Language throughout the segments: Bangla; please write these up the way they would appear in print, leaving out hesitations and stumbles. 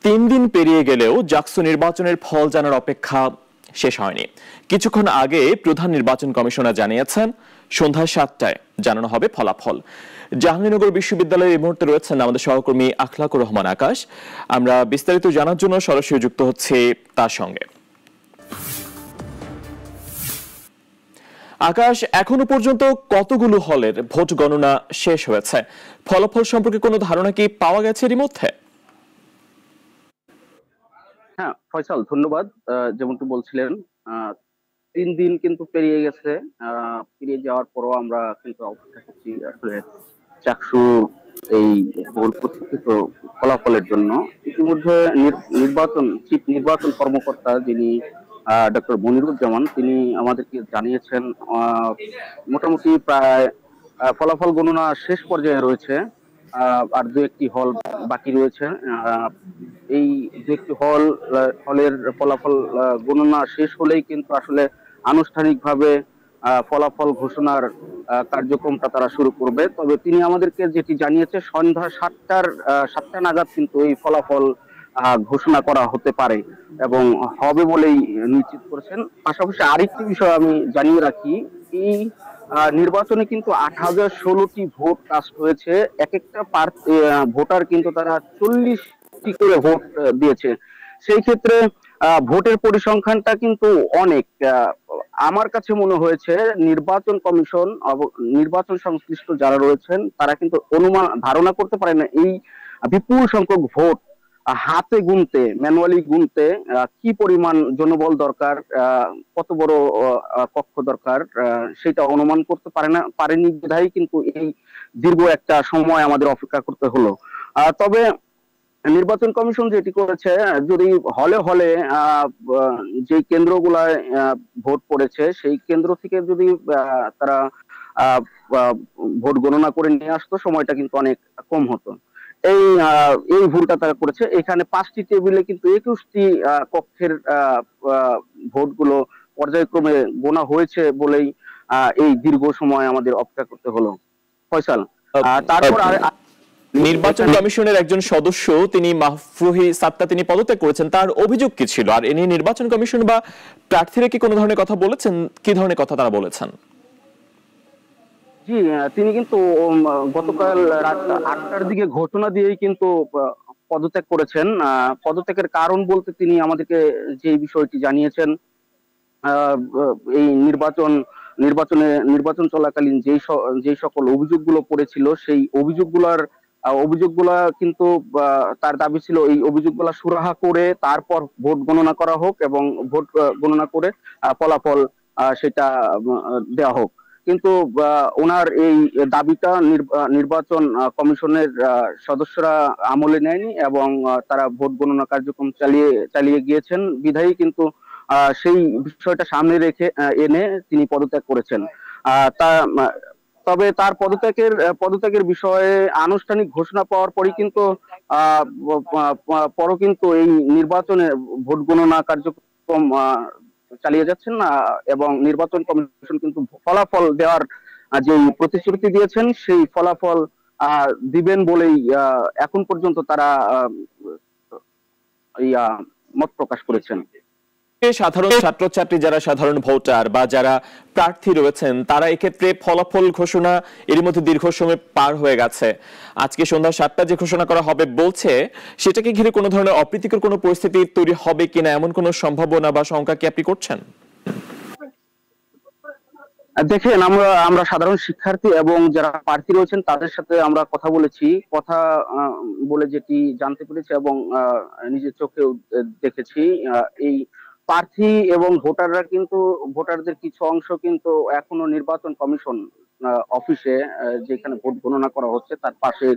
3 দিন পেরিয়ে গেলেও জাকসু নির্বাচনের ফল জানার অপেক্ষা শেষ হয়নি। কিছুক্ষণ আগে প্রধান নির্বাচন কমিশনার জানিয়েছেন সন্ধ্যা 7টায় জানানো হবে ফলাফল। জাহাঙ্গীরনগর বিশ্ববিদ্যালয়ে এই মুহূর্তে রয়েছেন আমাদের সহকর্মী আখলাকুর রহমান আকাশ। আমরা বিস্তারিত জানার জন্য সরাসরি যুক্ত হচ্ছে তার সঙ্গে। আকাশ, এখনো পর্যন্ত কতগুলো হলের ভোট গণনা শেষ হয়েছে? ফলাফল সম্পর্কে কোনো ধারণা কি পাওয়া গেছে এর মধ্যে? হ্যাঁ ফয়সাল, ধন্যবাদ। যেমনটি বলছিলেন, 3 দিন কিন্তু পেরিয়ে গেছে। পেরিয়ে যাওয়ার পরও আমরা কিন্তু অপেক্ষা করছি আসলে চাকসু এই বহুল প্রতীক্ষিত ফলাফলের জন্য। ইতিমধ্যে চিফ নির্বাচন কর্মকর্তা যিনি ডক্টর মনিরুজ্জামান, তিনি আমাদেরকে জানিয়েছেন মোটামুটি প্রায় ফলাফল গণনা শেষ পর্যায়ে রয়েছে। আর দু একটি হল বাকি রয়েছে। এই দু একটি হলের ফলাফল গণনা শেষ হলেই কিন্তু আসলে আনুষ্ঠানিকভাবে ফলাফল ঘোষণার কার্যক্রমটা তারা শুরু করবে। তবে তিনি আমাদেরকে যেটি জানিয়েছে, সন্ধ্যা 7টা নাগাদ কিন্তু এই ফলাফল ঘোষণা করা হতে পারে এবং হবে বলেই নিশ্চিত করেছেন। পাশাপাশি আরেকটি বিষয় আমি জানিয়ে রাখি, এই নির্বাচনে কিন্তু 8,016টি ভোট কাস্ট হয়েছে। এক একটা ভোটার কিন্তু তারা 40টি করে ভোট দিয়েছে। সেই ক্ষেত্রে ভোটের পরিসংখ্যানটা কিন্তু অনেক। আমার কাছে মনে হয়েছে নির্বাচন কমিশন, নির্বাচন সংশ্লিষ্ট যারা রয়েছেন তারা কিন্তু ধারণা করতে পারে না এই বিপুল সংখ্যক ভোট হাতে গুনতে, ম্যানুয়ালি গুনতে কি পরিমাণ জনবল দরকার, কত বড় কক্ষ দরকার, সেটা অনুমান করতে পারেনি বিধায় কিন্তু এই দীর্ঘ একটা সময় আমাদের অপেক্ষা করতে হলো। তবে নির্বাচন কমিশন যেটি করেছে, যদি হলে হলে যে কেন্দ্রগুলায় ভোট পড়েছে সেই কেন্দ্র থেকে যদি তারা ভোট গণনা করে নিয়ে আসতো, সময়টা কিন্তু অনেক কম হতো। এই ভুলটা তারা করেছে। এখানে 5টি টেবিলে কিন্তু 21টি কক্ষের ভোটগুলো পর্যায়ক্রমে গোনা হয়েছে বলেই এই দীর্ঘ সময় আমাদের অপেক্ষা করতে হলো। ফয়সাল, তারপর নির্বাচন কমিশনের একজন সদস্য তিনি মাহফুহি সাত্তা তিনি পদত্যাগ করেছেন, তার অভিযোগ কি ছিল? আর এ নিয়ে নির্বাচন কমিশন বা প্রার্থীরা কি কোনো ধরনের কথা বলেছেন? কি ধরনের কথা তারা বলেছেন? জি, তিনি কিন্তু গতকাল রাত 8টার দিকে ঘোষণা দিয়েই কিন্তু পদত্যাগ করেছেন। পদত্যাগের কারণ বলতে তিনি আমাদেরকে যে বিষয়টি জানিয়েছেন, এই নির্বাচন চলাকালীন যেই সকল অভিযোগগুলো পড়েছিল সেই অভিযোগগুলা কিন্তু তার দাবি ছিল এই অভিযোগগুলা সুরাহা করে তারপর ভোট গণনা করা হোক এবং ভোট গণনা করে ফলাফল সেটা দেওয়া হোক। কিন্তু ওনার এই দাবিটা নির্বাচন কমিশনের সদস্যরা আমলে নেয়নি এবং তারা ভোট গণনা কার্যক্রম চালিয়ে গিয়েছেন বিধায়ী কিন্তু সেই বিষয়টা সামনে রেখে এনে তিনি পদত্যাগ করেছেন। তবে তার পদত্যাগের বিষয়ে আনুষ্ঠানিক ঘোষণা পাওয়ার পরই কিন্তু এই নির্বাচনে ভোট গণনা কার্যক্রম চালিয়ে যাচ্ছেন না এবং নির্বাচন কমিশন কিন্তু ফলাফল দেওয়ার যে প্রতিশ্রুতি দিয়েছেন সেই ফলাফল দিবেন বলেই এখন পর্যন্ত তারা মত প্রকাশ করেছেন। সাধারণ ছাত্রছাত্রী যারা সাধারণ ভোটার বা যারা প্রার্থী রয়েছেন তারা এক্ষেত্রে ফলাফল ঘোষণা এর মধ্যে দীর্ঘ সময় পার হয়ে গেছে, আজকে সন্ধ্যা 7টা যে ঘোষণা করা হবে বলছে, সেটাকে ঘিরে কোনো ধরনের অপ্রীতিকর কোনো পরিস্থিতি তৈরি হবে কিনা এমন কোনো সম্ভাবনা বা শঙ্কা কি আপনি করছেন? দেখেন, আমরা সাধারণ শিক্ষার্থী এবং যারা প্রার্থী রয়েছেন তাদের সাথে আমরা কথা বলেছি। কথা বলে যেটি জানতে পেরেছি এবং নিজের চোখেও দেখেছি, এই প্রার্থী এবং ভোটারদের কিছু অংশ কিন্তু এখনো নির্বাচন কমিশন অফিসে, যেখানে ভোট গণনা করা হচ্ছে তার পাশে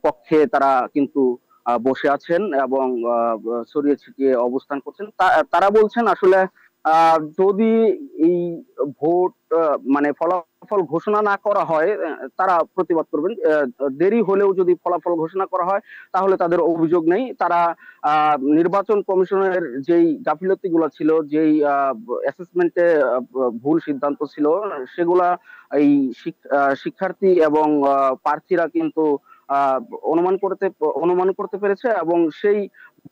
কক্ষে তারা কিন্তু বসে আছেন এবং ছড়িয়ে ছিটিয়ে অবস্থান করছেন। তারা বলছেন আসলে যদি এই ভোট মানে ফলাফল ঘোষণা না করা হয় তারা প্রতিবাদ করবেন। দেরি হলেও যদি ফলাফল ঘোষণা করা হয় তাহলে তাদের অভিযোগ নেই। তারা নির্বাচন কমিশনের যেই গাফিলতি গুলো ছিল, যেই অ্যাসেসমেন্টে ভুল সিদ্ধান্ত ছিল, সেগুলা এই শিক্ষার্থী এবং প্রার্থীরা কিন্তু আহ, অনুমান করতে পেরেছে, এবং সেই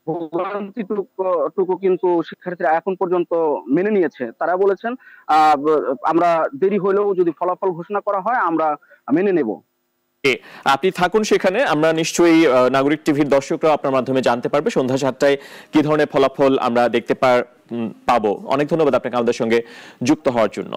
ভোগান্তিটুকু কিন্তু শিক্ষার্থীরা এখন পর্যন্ত মেনে নিয়েছে। তারা বলেছেন আমরা দেরি হলেও যদি ফলাফল ঘোষণা করা হয় আমরা মেনে নেব। আপনি থাকুন সেখানে, আমরা নিশ্চয়ই নাগরিক টিভির দর্শকরা আপনার মাধ্যমে জানতে পারবে সন্ধ্যা 7টায় কি ধরনের ফলাফল আমরা দেখতে পাবো। অনেক ধন্যবাদ আপনাকে আমাদের সঙ্গে যুক্ত হওয়ার জন্য।